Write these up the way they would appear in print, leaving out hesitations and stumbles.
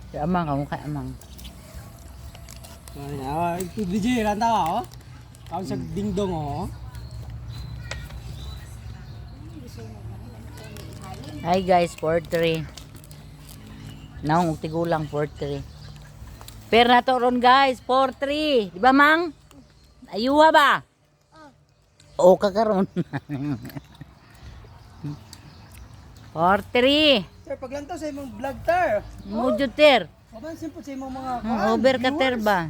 Si Amang, kamu kay Amang. Ito DJ, ranta oh. Kaon sa dingdong oh. Hi guys, 4-3. Naong tigulang 4-3. Per na to ron guys, 4-3. Di ba mang? Ayuha ba? O kakaron. 4-3. Sir, paglantaw sa imong vlog ter. Mujo ter. Kaman simple sa imong mga Over ka ter ba?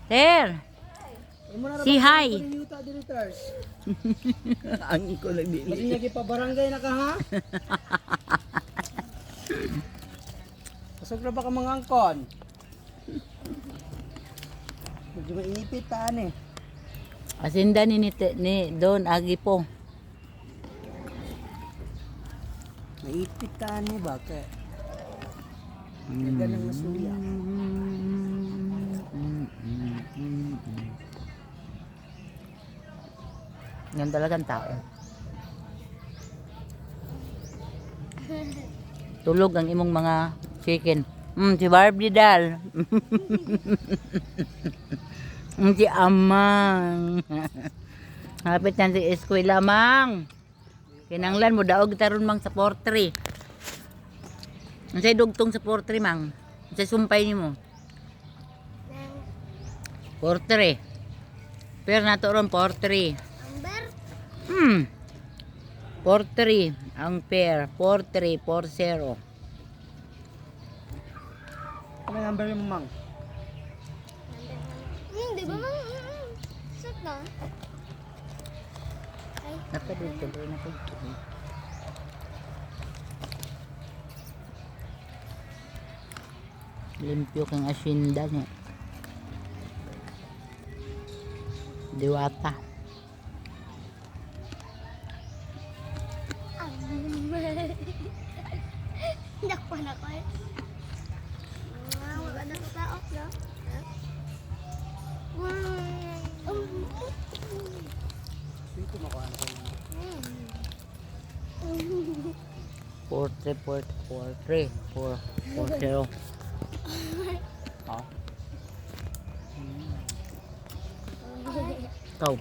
Ter. Si hi. Ang ko lang Kasi niya gipabarangay na ka ha? Pasok na ba ka mga angkon? Medyo mainipit taan eh. Asinda ni Don Agi po. Naipit taan eh ba? Kaya ganang masuya. Yan talagang tao. Tulog ang imong mga chicken. Si Barbie dal. Si Amang. Hapit na si eskwela mang. Kinanglan mo daog taron mang sa 4-3. Unsay dugtong sa 4-3 mang? Unsay sumpay nimo? 4-3. Pero nato ron 4-3. 4-3 ang pair. 4-3, 4-0. Ano number mo mang? Di ba mang? Set na? Nakadito ba nakadito? Limpyo kang asinda niya. Diwata. Nakpan ako eh. Wala na sa taok no? Dito makuha na kayo. 4-3, 4-0. Ha? Ikaw.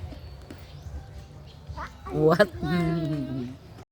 What?